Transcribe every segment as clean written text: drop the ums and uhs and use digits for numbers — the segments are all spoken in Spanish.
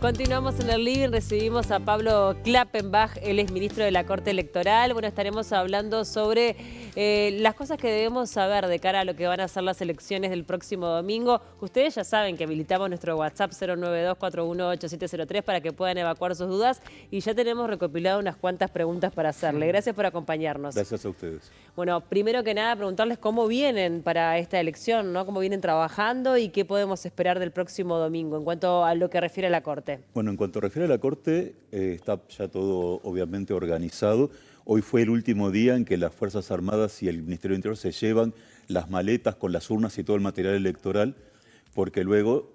Continuamos en el living, recibimos a Pablo Klappenbach, él es ministro de la Corte Electoral. Bueno, estaremos hablando sobre las cosas que debemos saber de cara a lo que van a ser las elecciones del próximo domingo. Ustedes ya saben que habilitamos nuestro WhatsApp 092-418-703 para que puedan evacuar sus dudas y ya tenemos recopilado unas cuantas preguntas para hacerle. Gracias por acompañarnos. Gracias a ustedes. Bueno, primero que nada preguntarles cómo vienen para esta elección, ¿no? Cómo vienen trabajando y qué podemos esperar del próximo domingo en cuanto a lo que refiere a la Corte. Bueno, en cuanto refiere a la Corte, está ya todo obviamente organizado. Hoy fue el último día en que las Fuerzas Armadas y el Ministerio del Interior se llevan las maletas con las urnas y todo el material electoral, porque luego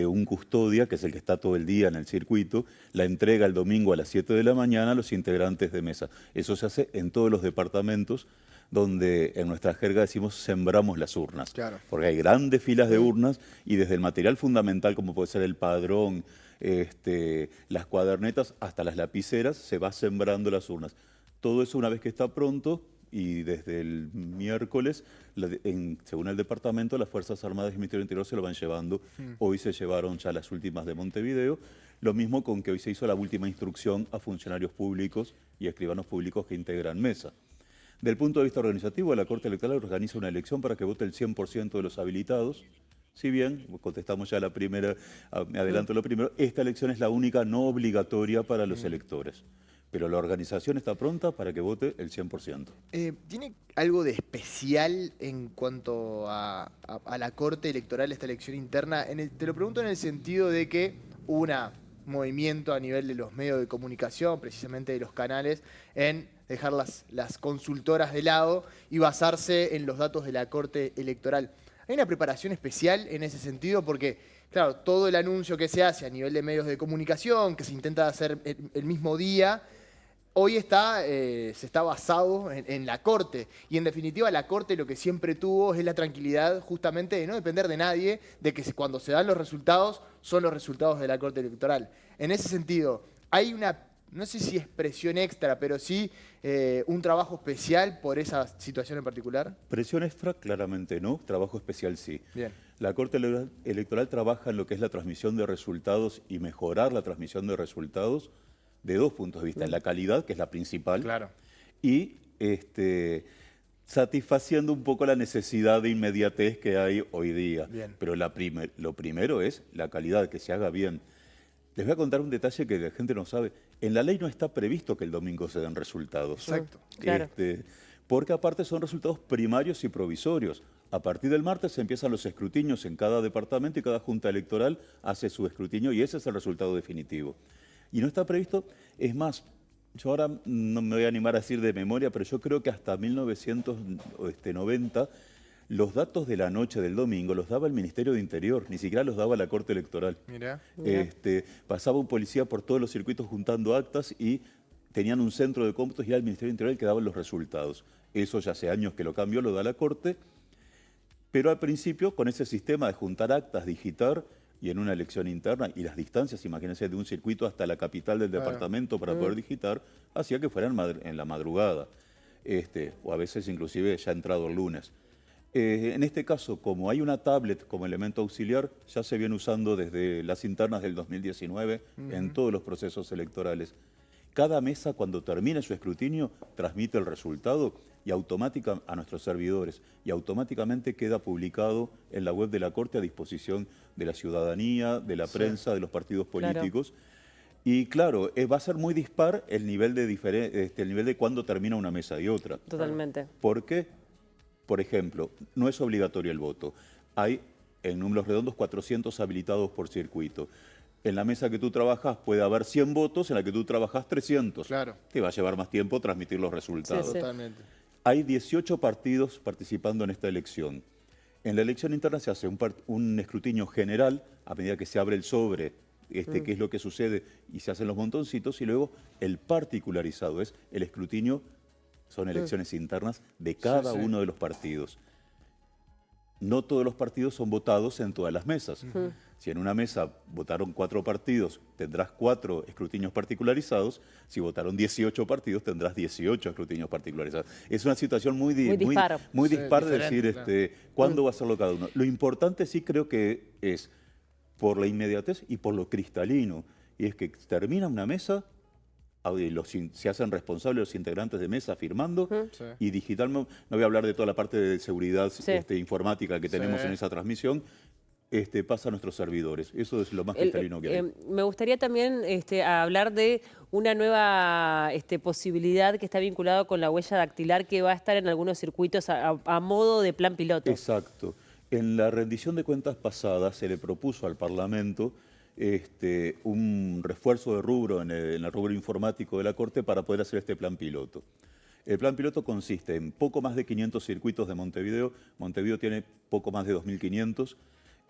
un custodia, que es el que está todo el día en el circuito, la entrega el domingo a las 7 de la mañana a los integrantes de mesa. Eso se hace en todos los departamentos, donde en nuestra jerga decimos sembramos las urnas. Claro. Porque hay grandes filas de urnas y desde el material fundamental, como puede ser el padrón, las cuadernetas, hasta las lapiceras, se va sembrando las urnas. Todo eso una vez que está pronto, y desde el miércoles, según el departamento, las Fuerzas Armadas y el Ministerio del Interior se lo van llevando. Hoy se llevaron ya las últimas de Montevideo, lo mismo con que hoy se hizo la última instrucción a funcionarios públicos y escribanos públicos que integran mesa. Del punto de vista organizativo, la Corte Electoral organiza una elección para que vote el 100% de los habilitados. Si bien, contestamos ya la primera, me adelanto lo primero, esta elección es la única no obligatoria para los electores. Pero la organización está pronta para que vote el 100%. ¿Tiene algo de especial en cuanto a la Corte Electoral, esta elección interna? Te lo pregunto en el sentido de que hubo un movimiento a nivel de los medios de comunicación, precisamente de los canales, en dejar las consultoras de lado y basarse en los datos de la Corte Electoral. ¿Hay una preparación especial en ese sentido? Porque, claro, todo el anuncio que se hace a nivel de medios de comunicación, que se intenta hacer el mismo día, hoy se está basado en la Corte. Y en definitiva la Corte lo que siempre tuvo es la tranquilidad justamente de no depender de nadie, de que cuando se dan los resultados, son los resultados de la Corte Electoral. En ese sentido, hay una, no sé si es presión extra, pero sí un trabajo especial por esa situación en particular. Presión extra, claramente no. Trabajo especial sí. Bien. La Corte Electoral trabaja en lo que es la transmisión de resultados y mejorar la transmisión de resultados de dos puntos de vista. La calidad, que es la principal, claro, y satisfaciendo un poco la necesidad de inmediatez que hay hoy día. Bien. Pero lo primero es la calidad, que se haga bien. Les voy a contar un detalle que la gente no sabe. En la ley no está previsto que el domingo se den resultados. Exacto. Claro. Porque aparte son resultados primarios y provisorios. A partir del martes se empiezan los escrutinios en cada departamento y cada junta electoral hace su escrutinio y ese es el resultado definitivo. Y no está previsto, es más, yo ahora no me voy a animar a decir de memoria, pero yo creo que hasta 1990 los datos de la noche del domingo los daba el Ministerio de Interior, ni siquiera los daba la Corte Electoral. Mirá. Pasaba un policía por todos los circuitos juntando actas y tenían un centro de cómputos y era el Ministerio de Interior el que daba los resultados. Eso ya hace años que lo cambió, lo da la Corte, pero al principio con ese sistema de juntar actas, digitar, y en una elección interna, y las distancias, imagínense, de un circuito hasta la capital del departamento para poder digitar, hacía que fueran en la madrugada, o a veces inclusive ya entrado el lunes. En este caso, como hay una tablet como elemento auxiliar, ya se viene usando desde las internas del 2019 en todos los procesos electorales. Cada mesa, cuando termine su escrutinio, transmite el resultado y a nuestros servidores y automáticamente queda publicado en la web de la Corte a disposición de la ciudadanía, de la prensa, de los partidos políticos. Claro. Y claro, va a ser muy dispar el nivel de cuándo termina una mesa y otra. Totalmente. ¿Por qué? Por ejemplo, no es obligatorio el voto. Hay, en números redondos, 400 habilitados por circuito. En la mesa que tú trabajas puede haber 100 votos, en la que tú trabajas 300. Claro. Te va a llevar más tiempo transmitir los resultados. Sí, sí. Totalmente. Hay 18 partidos participando en esta elección. En la elección interna se hace un escrutinio general, a medida que se abre el sobre, qué es lo que sucede, y se hacen los montoncitos, y luego el particularizado es el escrutinio, son elecciones internas de cada uno de los partidos. No todos los partidos son votados en todas las mesas. Si en una mesa votaron 4 partidos, tendrás 4 escrutinios particularizados. Si votaron 18 partidos, tendrás 18 escrutinios particularizados. Es una situación muy dispar de decir claro. ¿Cuándo va a hacerlo cada uno? Lo importante sí creo que es por la inmediatez y por lo cristalino. y es que termina una mesa, se hacen responsables los integrantes de mesa firmando Sí. y digitalmente, no voy a hablar de toda la parte de seguridad Sí. informática que tenemos Sí. en esa transmisión, pasa a nuestros servidores. Eso es lo más cristalino que hay. Me gustaría también hablar de una nueva posibilidad que está vinculada con la huella dactilar que va a estar en algunos circuitos a modo de plan piloto. Exacto. En la rendición de cuentas pasada se le propuso al Parlamento un refuerzo de rubro en el rubro informático de la Corte para poder hacer este plan piloto. El plan piloto consiste en poco más de 500 circuitos de Montevideo. Montevideo tiene poco más de 2.500.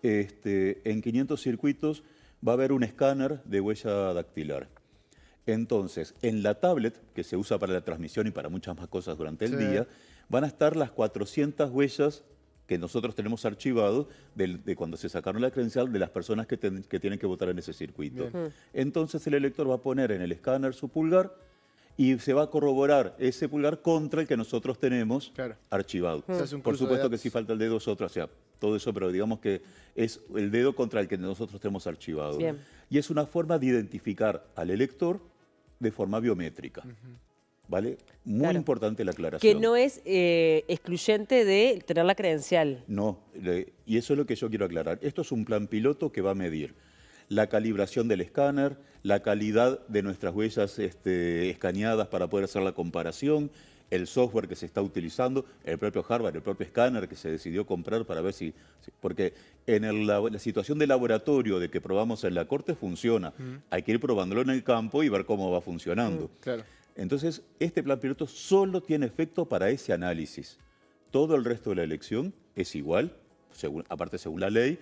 En 500 circuitos va a haber un escáner de huella dactilar. Entonces, en la tablet, que se usa para la transmisión y para muchas más cosas durante el Sí. día, van a estar las 400 huellas que nosotros tenemos archivado de cuando se sacaron la credencial de las personas que tienen que votar en ese circuito. Bien. Entonces el elector va a poner en el escáner su pulgar y se va a corroborar ese pulgar contra el que nosotros tenemos Claro. archivado. Se hace un Por cruce de supuesto que datos. si falta el dedo es otra, o sea, todo eso, pero digamos que es el dedo contra el que nosotros tenemos archivado. Bien. Y es una forma de identificar al elector de forma biométrica. ¿Vale? Muy Claro. importante la Que aclaración. no es excluyente de tener la credencial. No, y eso es lo que yo quiero aclarar. Esto es un plan piloto que va a medir la calibración del escáner, la calidad de nuestras huellas escaneadas para poder hacer la comparación, el software que se está utilizando, el propio hardware, el propio escáner que se decidió comprar para ver porque en la situación de laboratorio de que probamos en la Corte funciona. Hay que ir probándolo en el campo y ver cómo va funcionando. Claro. Entonces, este plan piloto solo tiene efecto para ese análisis. Todo el resto de la elección es igual, aparte según la ley,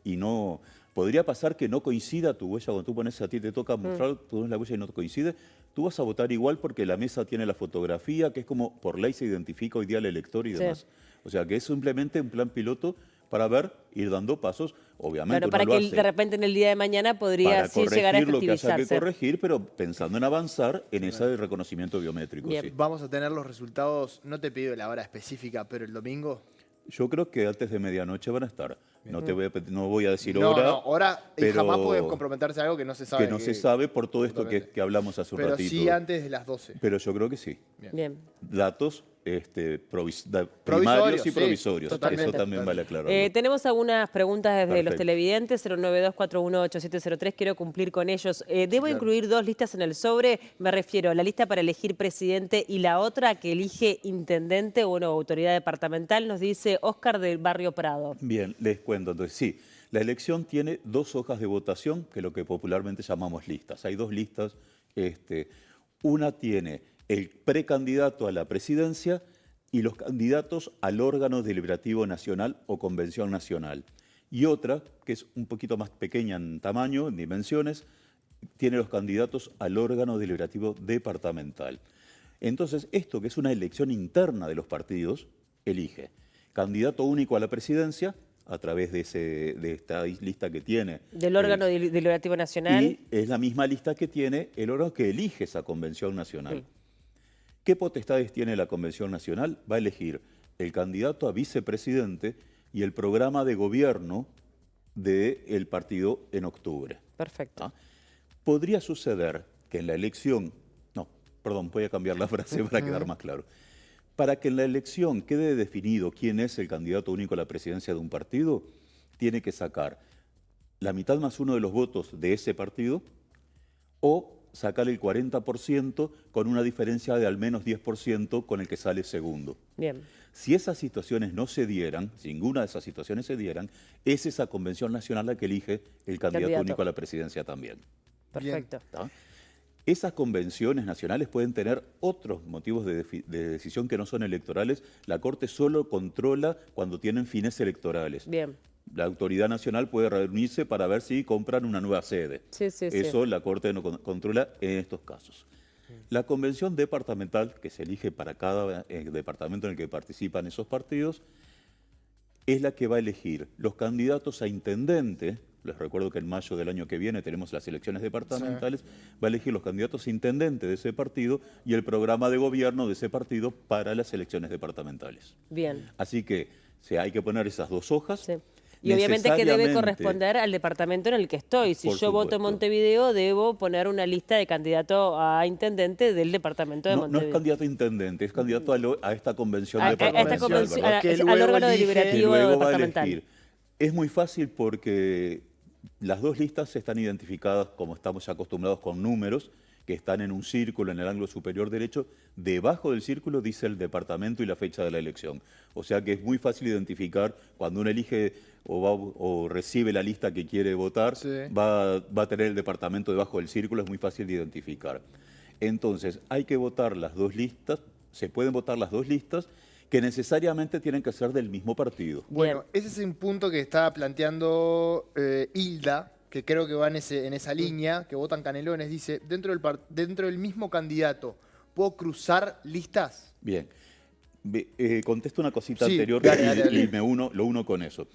y no podría pasar que no coincida tu huella cuando tú pones, a ti te toca mostrar, tú pones la huella y no te coincide, tú vas a votar igual porque la mesa tiene la fotografía, que es como por ley se identifica hoy día el elector y Sí. demás. O sea que es simplemente un plan piloto para ver, ir dando pasos, obviamente Claro, para uno lo que hace de repente en el día de mañana podría para sí llegar a corregir lo que haya que efectivizarse. corregir, pero pensando en avanzar en ese reconocimiento biométrico. Bien. Sí. Vamos a tener los resultados, no te pido la hora específica, pero el domingo. Yo creo que antes de medianoche van a estar. No voy a decir No, hora, no, ahora pero jamás puede comprometerse a algo que no se sabe. que no se sabe por todo esto Totalmente. que hablamos hace un Pero ratito. sí antes de las 12. Pero yo creo que sí. Bien. Datos primarios Provisorios, y sí, provisorios. totalmente. Eso también vale aclararlo. Tenemos algunas preguntas desde los Perfecto. televidentes, 092418703, quiero cumplir con ellos. ¿Debo claro. incluir dos listas en el sobre? Me refiero a la lista para elegir presidente y la otra que elige intendente o autoridad departamental, nos dice Óscar del Barrio Prado. Bien, les cuento. Entonces, sí, la elección tiene 2 hojas de votación, que es lo que popularmente llamamos listas. Hay 2 listas. Una tiene el precandidato a la presidencia y los candidatos al órgano deliberativo nacional o convención nacional. Y otra, que es un poquito más pequeña en tamaño, en dimensiones, tiene los candidatos al órgano deliberativo departamental. Entonces, esto que es una elección interna de los partidos, elige candidato único a la presidencia a través de esta lista que tiene. Del órgano deliberativo nacional. Y es la misma lista que tiene el órgano que elige esa convención nacional. ¿Qué potestades tiene la convención nacional? Va a elegir el candidato a vicepresidente y el programa de gobierno del partido en octubre. Perfecto. ¿Ah? Podría suceder que en la elección, voy a cambiar la frase para quedar más claro. Para que en la elección quede definido quién es el candidato único a la presidencia de un partido, tiene que sacar la mitad más uno de los votos de ese partido o sacar el 40% con una diferencia de al menos 10% con el que sale segundo. Bien. Si esas situaciones no se dieran, si ninguna de esas situaciones se dieran, es esa convención nacional la que elige el candidato único a la presidencia también. Perfecto. ¿Tá? Esas convenciones nacionales pueden tener otros motivos de decisión que no son electorales. La Corte solo controla cuando tienen fines electorales. Bien. La autoridad nacional puede reunirse para ver si compran una nueva sede. Sí, sí, Eso la Corte no controla en estos casos. La convención departamental, que se elige para cada departamento en el que participan esos partidos, es la que va a elegir los candidatos a intendente. Les recuerdo que en mayo del año que viene tenemos las elecciones departamentales. Va a elegir los candidatos a intendente de ese partido y el programa de gobierno de ese partido para las elecciones departamentales. Bien. Así que hay que poner esas 2 hojas. Sí. Y obviamente que debe necesariamente, corresponder al departamento en el que estoy. Si por yo voto en supuesto. Montevideo, debo poner una lista de candidato a intendente del departamento de No, no es Montevideo. candidato a intendente, es candidato a esta convención A esta departamental, convención, ¿verdad? que al luego órgano elige- Que deliberativo luego va a departamental. elegir. Es muy fácil porque las dos listas están identificadas, como estamos ya acostumbrados, con números que están en un círculo en el ángulo superior derecho. Debajo del círculo dice el departamento y la fecha de la elección. O sea que es muy fácil identificar cuando uno elige o recibe la lista que quiere votar, Sí. va a tener el departamento debajo del círculo, es muy fácil de identificar. Entonces, hay que votar las dos listas, se pueden votar las dos listas, que necesariamente tienen que ser del mismo partido. Bueno, ese es un punto que estaba planteando Hilda, que creo que va en esa línea, que votan Canelones. Dice, dentro del mismo candidato, ¿puedo cruzar listas? Bien. Contesto una cosita Sí, anterior dale. y lo uno con eso.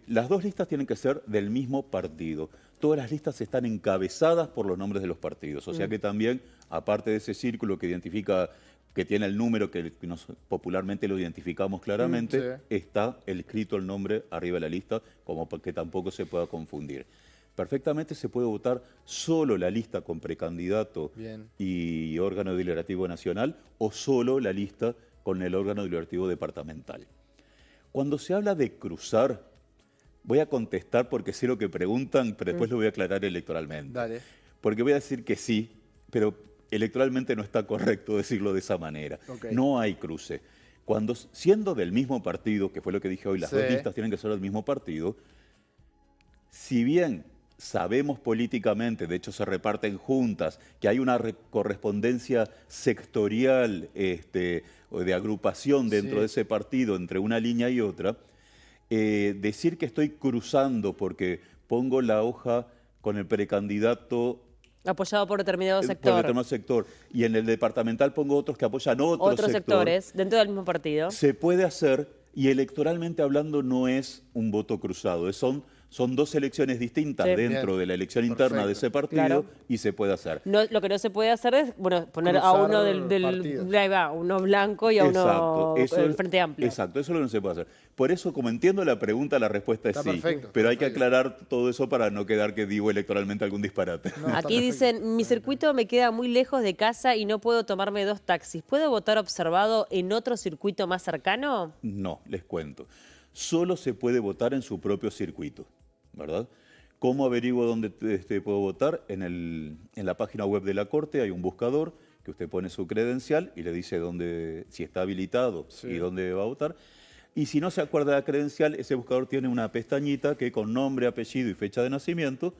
Las dos listas tienen que ser del mismo partido. Todas las listas están encabezadas por los nombres de los partidos. O sea que también, aparte de ese círculo que identifica, que tiene el número que popularmente lo identificamos claramente, Sí. está escrito el nombre arriba de la lista, como para que tampoco se pueda confundir. Perfectamente se puede votar solo la lista con precandidato Bien. y órgano deliberativo nacional o solo la lista con el órgano deliberativo departamental. Cuando se habla de cruzar, voy a contestar porque sé lo que preguntan, pero después lo voy a aclarar electoralmente. Dale. Porque voy a decir que sí, pero electoralmente no está correcto decirlo de esa manera. Ok. No hay cruce. Cuando siendo del mismo partido, que fue lo que dije hoy, las dos Sí. listas tienen que ser del mismo partido, si bien sabemos políticamente, de hecho se reparten juntas, que hay una correspondencia sectorial o de agrupación dentro Sí. de ese partido entre una línea y otra, decir que estoy cruzando porque pongo la hoja con el precandidato Apoyado por determinado por sector. determinado sector y en el departamental pongo otros que apoyan otro Otros sector, sectores dentro del mismo partido. se puede hacer y electoralmente hablando no es un voto cruzado, son dos elecciones distintas Sí. dentro Bien. de la elección interna de Perfecto. ese partido Claro. y se puede hacer. No, lo que no se puede hacer es, bueno, poner a Cruzar uno del partidos. ahí va, uno blanco y a uno el Frente Amplio. Exacto, eso es lo que no se puede hacer. Por eso, como entiendo la pregunta, la respuesta es Está sí. perfecto, Pero hay que perfecto. aclarar todo eso para no quedar que digo electoralmente algún disparate. No, está Aquí perfecto. dicen, mi circuito me queda muy lejos de casa y no puedo tomarme 2 taxis. ¿Puedo votar observado en otro circuito más cercano? No, les cuento. Solo se puede votar en su propio circuito, ¿verdad? ¿Cómo averiguo dónde puedo votar? En la página web de la Corte hay un buscador que usted pone su credencial y le dice si está habilitado Sí. y dónde va a votar. Y si no se acuerda de la credencial, ese buscador tiene una pestañita que con nombre, apellido y fecha de nacimiento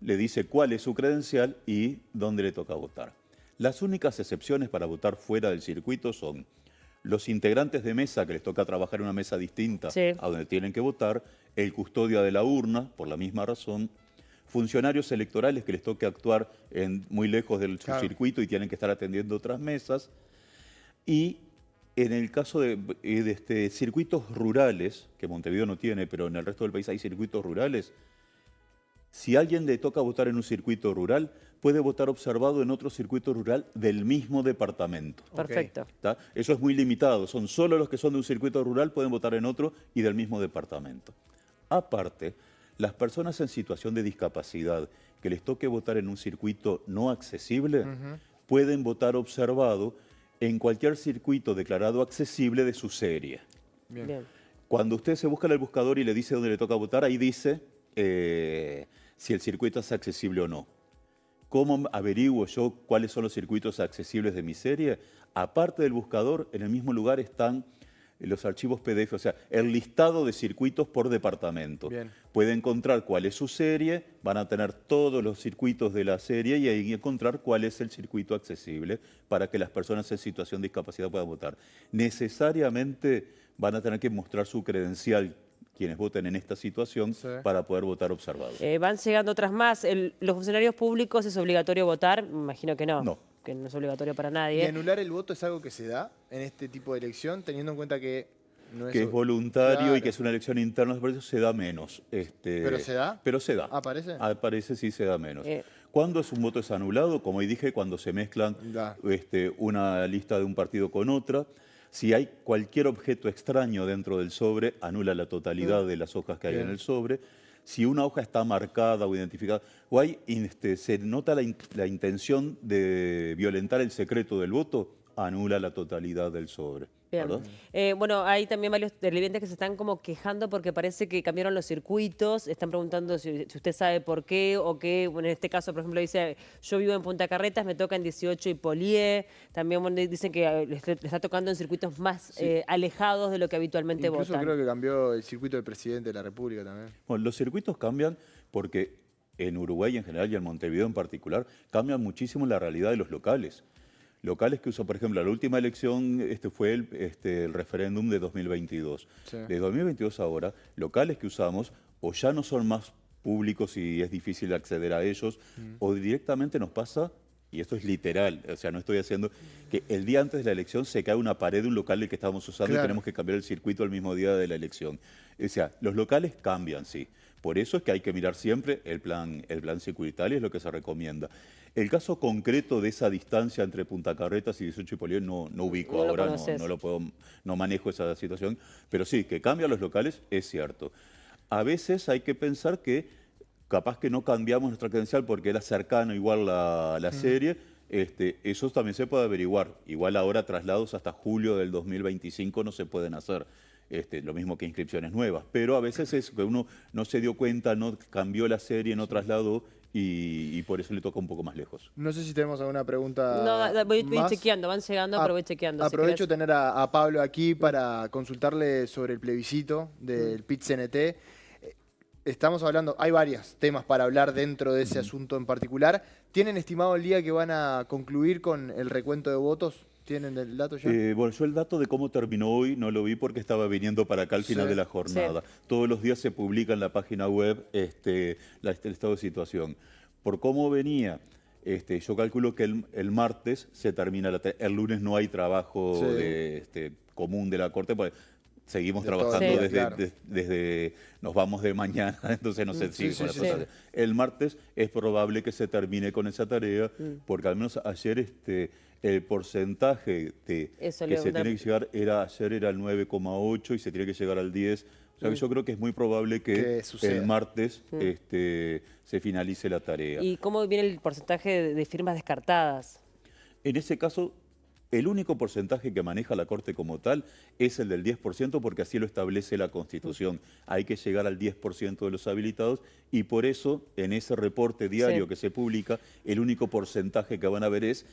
le dice cuál es su credencial y dónde le toca votar. Las únicas excepciones para votar fuera del circuito son los integrantes de mesa que les toca trabajar en una mesa distinta Sí. a donde tienen que votar, el custodio de la urna, por la misma razón, funcionarios electorales que les toque actuar muy lejos de su Claro. circuito y tienen que estar atendiendo otras mesas, y en el caso de circuitos rurales, que Montevideo no tiene, pero en el resto del país hay circuitos rurales, si a alguien le toca votar en un circuito rural, puede votar observado en otro circuito rural del mismo departamento. Perfecto. ¿Tá? Eso es muy limitado, son solo los que son de un circuito rural pueden votar en otro y del mismo departamento. Aparte, las personas en situación de discapacidad que les toque votar en un circuito no accesible pueden votar observado en cualquier circuito declarado accesible de su serie. Bien. Bien. Cuando usted se busca en el buscador y le dice dónde le toca votar, ahí dice si el circuito es accesible o no. ¿Cómo averiguo yo cuáles son los circuitos accesibles de mi serie? Aparte del buscador, en el mismo lugar están los archivos PDF, o sea, el listado de circuitos por departamento. Bien. Puede encontrar cuál es su serie, van a tener todos los circuitos de la serie y ahí encontrar cuál es el circuito accesible para que las personas en situación de discapacidad puedan votar. Necesariamente van a tener que mostrar su credencial quienes voten en esta situación Sí. para poder votar observado. Van llegando otras más. ¿Los funcionarios públicos es obligatorio votar? Me imagino que no. No. Que no es obligatorio para ¿Y nadie. anular el voto es algo que se da en este tipo de elección, teniendo en cuenta que no es... Que es voluntario y Claro. que es una elección interna, por eso se da menos. ¿Pero se da? Pero se da. ¿Aparece? Aparece, sí se da menos. Eh. ¿Cuándo es un voto es anulado? Como dije, cuando se mezclan Da. una lista de un partido con otra. Si hay cualquier objeto extraño dentro del sobre, anula la totalidad de las hojas que hay en Bien. el sobre. Si una hoja está marcada o identificada, o hay, se nota la intención de violentar el secreto del voto, anula la totalidad del sobre. Bien. ¿Verdad? Bueno, hay también varios televidentes que se están como quejando porque parece que cambiaron los circuitos. Están preguntando si usted sabe por qué o qué. Bueno, en este caso, por ejemplo, dice, yo vivo en Punta Carretas, me toca en 18 y Polié. También bueno, dicen que le está tocando en circuitos más Sí. alejados de lo que habitualmente Incluso votan. creo que cambió el circuito del presidente de la República también. Bueno, los circuitos cambian porque en Uruguay en general y en Montevideo en particular, cambian muchísimo la realidad de los locales. Locales que usan, por ejemplo, la última elección fue el referéndum de 2022. Sí. De 2022 ahora, locales que usamos o ya no son más públicos y es difícil acceder a ellos, o directamente nos pasa, y esto es literal, o sea, no estoy haciendo, que el día antes de la elección se cae una pared de un local del que estábamos usando y Claro. tenemos que cambiar el circuito el mismo día de la elección. O sea, los locales cambian, sí. Por eso es que hay que mirar siempre el plan circuital y es lo que se recomienda. El caso concreto de esa distancia entre Punta Carretas y 18 y Polié no ubico No lo ahora, conoces. no lo puedo, no manejo esa situación, pero sí, que cambian los locales es cierto. A veces hay que pensar que capaz que no cambiamos nuestra credencial porque era cercano igual la serie, eso también se puede averiguar. Igual ahora traslados hasta julio del 2025 no se pueden hacer. Lo mismo que inscripciones nuevas, pero a veces es que uno no se dio cuenta, no cambió la serie, no trasladó y por eso le toca un poco más lejos. No sé si tenemos alguna pregunta No, voy más. chequeando, van llegando, pero voy chequeando. si Aprovecho querés. tener a Pablo aquí para consultarle sobre el plebiscito del PIT-CNT. Estamos hablando, hay varios temas para hablar dentro de ese asunto en particular. ¿Tienen estimado el día que van a concluir con el recuento de votos? ¿Tienen el dato ya? Bueno, yo el dato de cómo terminó hoy no lo vi porque estaba viniendo para acá al final Sí. de la jornada. Todos los días se publica en la página web el estado de situación. Por cómo venía, yo calculo que el martes se termina, el lunes no hay trabajo Sí. común de la Corte, porque seguimos De todo el trabajando día, claro. desde, nos vamos de mañana, entonces no se sigue sí, con la sí, totalidad. El martes es probable que se termine con esa tarea, porque al menos ayer el porcentaje Eso que le se da- tiene que llegar ayer era el 9,8 y se tiene que llegar al 10. O sea que yo creo que es muy probable Que que suceda. el martes se finalice la tarea. ¿Y cómo viene el porcentaje de firmas descartadas? En ese caso, el único porcentaje que maneja la Corte como tal es el del 10% porque así lo establece la Constitución. Hay que llegar al 10% de los habilitados y por eso en ese reporte diario Sí. que se publica, el único porcentaje que van a ver es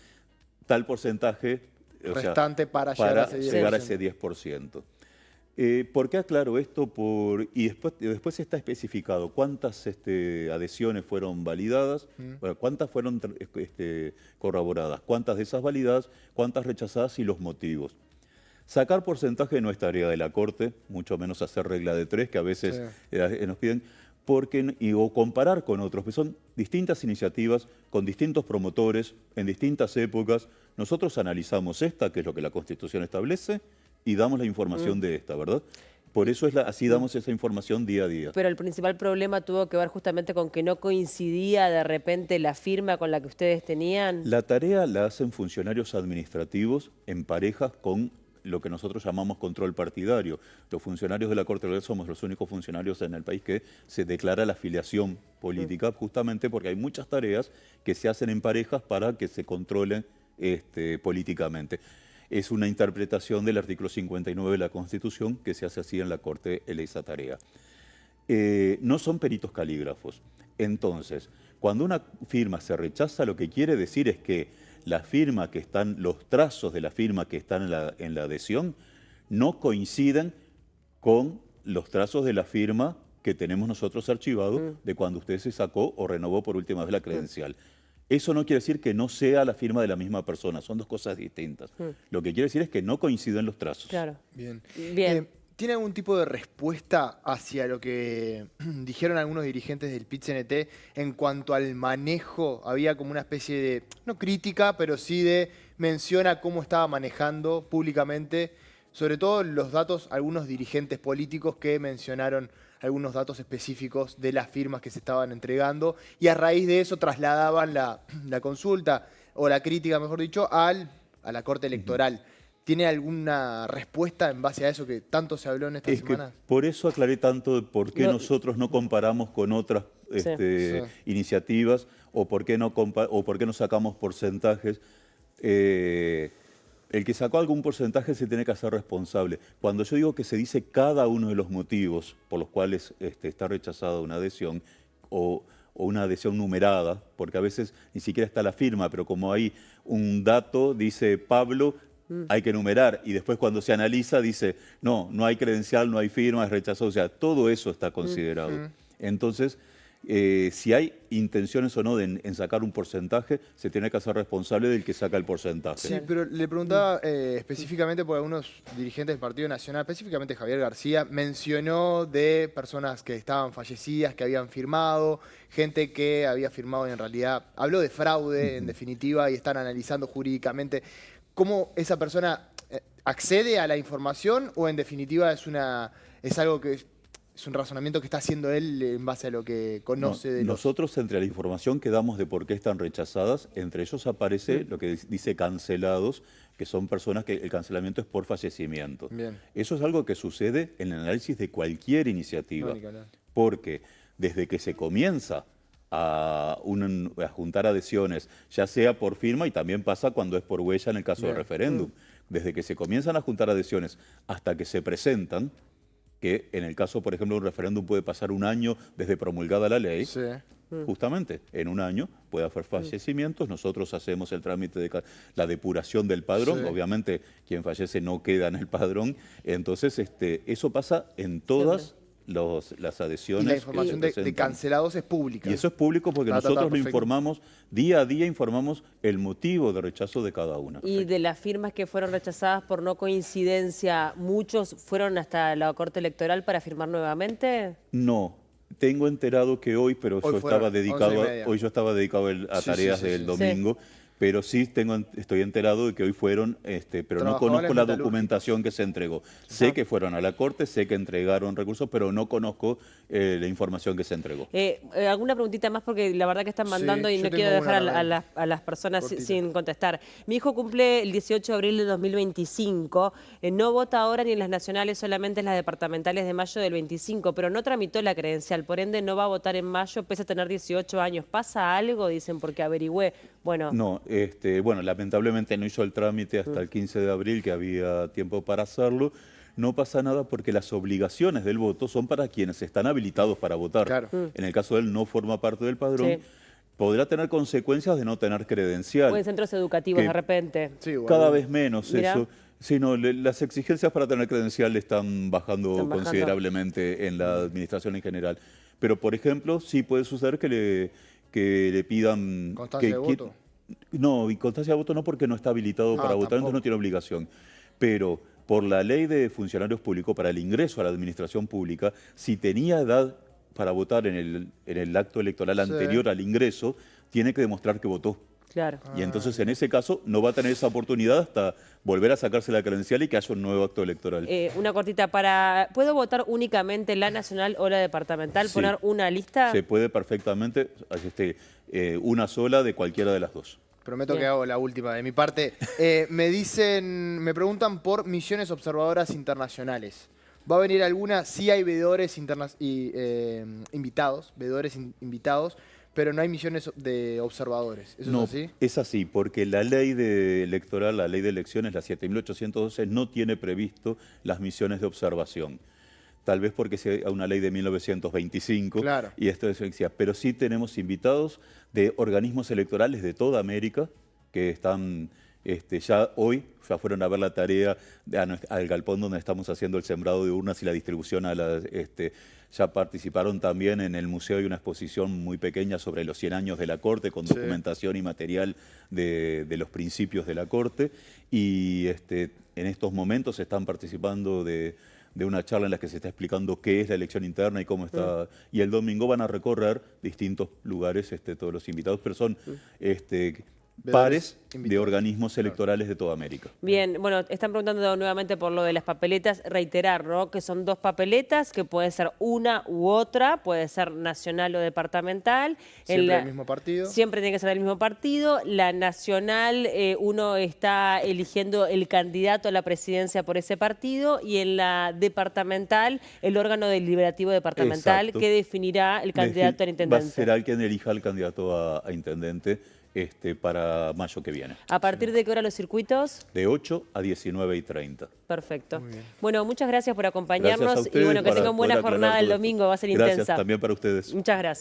tal porcentaje Restante para llegar a ese 10%. llegar a ese 10%. ¿Por qué aclaro esto? Y después está especificado cuántas adhesiones fueron validadas, bueno, cuántas fueron corroboradas, cuántas de esas validadas, cuántas rechazadas y los motivos. Sacar porcentaje no es tarea de la Corte, mucho menos hacer regla de 3, que a veces nos piden, o comparar con otros, que son distintas iniciativas, con distintos promotores, en distintas épocas. Nosotros analizamos esta, que es lo que la Constitución establece, y damos la información de esta, ¿verdad? Por eso así damos esa información día a día. Pero el principal problema tuvo que ver justamente con que no coincidía de repente la firma con la que ustedes tenían. La tarea la hacen funcionarios administrativos en parejas con lo que nosotros llamamos control partidario. Los funcionarios de la Corte Electoral somos los únicos funcionarios en el país que se declara la afiliación política, justamente porque hay muchas tareas que se hacen en parejas para que se controlen políticamente. Es una interpretación del artículo 59 de la Constitución que se hace así en la Corte en esa tarea. No son peritos calígrafos. Entonces, cuando una firma se rechaza, lo que quiere decir es que la firma que están, los trazos de la firma que están en la adhesión no coinciden con los trazos de la firma que tenemos nosotros archivados de cuando usted se sacó o renovó por última vez la credencial. Eso no quiere decir que no sea la firma de la misma persona, son dos cosas distintas. Lo que quiere decir es que no coinciden los trazos. Claro. Bien. Bien. ¿Tiene algún tipo de respuesta hacia lo que dijeron algunos dirigentes del PIT-CNT en cuanto al manejo? Había como una especie de, no crítica, pero sí de mención a cómo estaba manejando públicamente, sobre todo los datos, algunos dirigentes políticos que mencionaron algunos datos específicos de las firmas que se estaban entregando y a raíz de eso trasladaban la consulta o la crítica, mejor dicho, a la Corte Electoral. ¿Tiene alguna respuesta en base a eso que tanto se habló en esta Es que semana? por eso aclaré tanto de por qué No- nosotros no comparamos con otras Sí. iniciativas o por qué no sacamos porcentajes. El que sacó algún porcentaje se tiene que hacer responsable. Cuando yo digo que se dice cada uno de los motivos por los cuales está rechazada una adhesión o una adhesión numerada, porque a veces ni siquiera está la firma, pero como hay un dato, dice Pablo, hay que numerar, y después cuando se analiza dice, no, no hay credencial, no hay firma, es rechazado, o sea, todo eso está considerado. Entonces, si hay intenciones o no en sacar un porcentaje, se tiene que hacer responsable del que saca el porcentaje. Sí, pero le preguntaba específicamente por algunos dirigentes del Partido Nacional, específicamente Javier García, mencionó de personas que estaban fallecidas, que habían firmado, gente que había firmado y en realidad habló de fraude, en definitiva, y están analizando jurídicamente cómo esa persona accede a la información o en definitiva es algo que es un razonamiento que está haciendo él en base a lo que conoce de los... Nosotros, entre la información que damos de por qué están rechazadas, entre ellos aparece lo que dice cancelados, que son personas que el cancelamiento es por fallecimiento. Bien. Eso es algo que sucede en el análisis de cualquier iniciativa, No, ni que hablar. porque desde que se comienza a juntar adhesiones, ya sea por firma y también pasa cuando es por huella en el caso del referéndum, desde que se comienzan a juntar adhesiones hasta que se presentan, que en el caso, por ejemplo, de un referéndum puede pasar un año desde promulgada la ley, Sí. justamente en un año puede haber fallecimientos, nosotros hacemos el trámite de la depuración del padrón, Sí. obviamente quien fallece no queda en el padrón, entonces eso pasa en todas las adhesiones. Y la que información se de presentan. cancelados es pública. Y eso es público porque nosotros lo perfecto. informamos, día a día informamos el motivo de rechazo de cada una. Y de las firmas que fueron rechazadas por no coincidencia, ¿muchos fueron hasta la Corte Electoral para firmar nuevamente? No, tengo enterado que hoy, pero Hoy yo fueron, estaba dedicado, 11:30. hoy yo estaba dedicado a Sí, tareas sí, sí, del sí. domingo, pero sí estoy enterado de que hoy fueron, pero no Trabajadores conozco la metalúrgicos. documentación que se entregó. Sé que fueron a la Corte, sé que entregaron recursos, pero no conozco la información que se entregó. Alguna preguntita más porque la verdad que están mandando Sí, y yo no tengo quiero dejar una también. a las personas Cortita. sin contestar. Mi hijo cumple el 18 de abril de 2025, no vota ahora ni en las nacionales, solamente en las departamentales de mayo del 25, pero no tramitó la credencial, por ende no va a votar en mayo, pese a tener 18 años. ¿Pasa algo? Dicen, porque averigüé. Bueno, No, bueno, lamentablemente no hizo el trámite hasta el 15 de abril, que había tiempo para hacerlo. No pasa nada porque las obligaciones del voto son para quienes están habilitados para votar. Claro. En el caso de él no forma parte del padrón. Sí. Podrá tener consecuencias de no tener credencial. o en centros educativos que de repente. Sí, igual. Cada vez menos Mirá. eso. Sí, no, las exigencias para tener credencial están bajando Están bajando. considerablemente en la administración en general. Pero, por ejemplo, sí puede suceder que le pidan... Constancia de voto. No, y constancia de voto no, porque no está habilitado para votar, entonces no tiene obligación. Pero por la ley de funcionarios públicos, para el ingreso a la administración pública, si tenía edad para votar en el acto electoral Sí. anterior al ingreso, tiene que demostrar que votó. Claro. Y entonces en ese caso no va a tener esa oportunidad hasta volver a sacarse la credencial y que haya un nuevo acto electoral. Una cortita ¿puedo votar únicamente la nacional o la departamental? Sí. ¿Poner una lista? Se puede perfectamente, una sola de cualquiera de las dos. Prometo Bien. que hago la última de mi parte. Me preguntan por misiones observadoras internacionales. ¿Va a venir alguna? Sí hay veedores invitados, invitados, pero no hay misiones de observadores. ¿Eso No, es así? es así, porque la ley electoral, la ley de elecciones, la 7.812, no tiene previsto las misiones de observación. Tal vez porque sea una ley de 1925 Claro. y esto es decía, pero sí tenemos invitados de organismos electorales de toda América que están ya fueron a ver la tarea al galpón donde estamos haciendo el sembrado de urnas y la distribución ya participaron también en el museo. Hay una exposición muy pequeña sobre los 100 años de la Corte con documentación y material de los principios de la Corte, y en estos momentos están participando de una charla en la que se está explicando qué es la elección interna y cómo está. Y el domingo van a recorrer distintos lugares todos los invitados, pero son pares de invitados. organismos electorales de toda América. Bien, bueno, están preguntando nuevamente por lo de las papeletas. Reiterar, ¿no? Que son 2 papeletas, que puede ser una u otra, puede ser nacional o departamental. Siempre del mismo partido. Siempre tiene que ser del mismo partido. La nacional, uno está eligiendo el candidato a la presidencia por ese partido, y en la departamental, el órgano deliberativo departamental Exacto. que definirá el candidato al intendente. Será el quien elija al candidato a intendente para mayo que viene. ¿A partir de qué hora los circuitos? De 8 a 19:30. Perfecto. Bueno, muchas gracias por Gracias acompañarnos a ustedes y bueno, que para tengan buena poder aclarar jornada el todo esto. domingo, va a ser Gracias intensa. también para ustedes. Muchas gracias.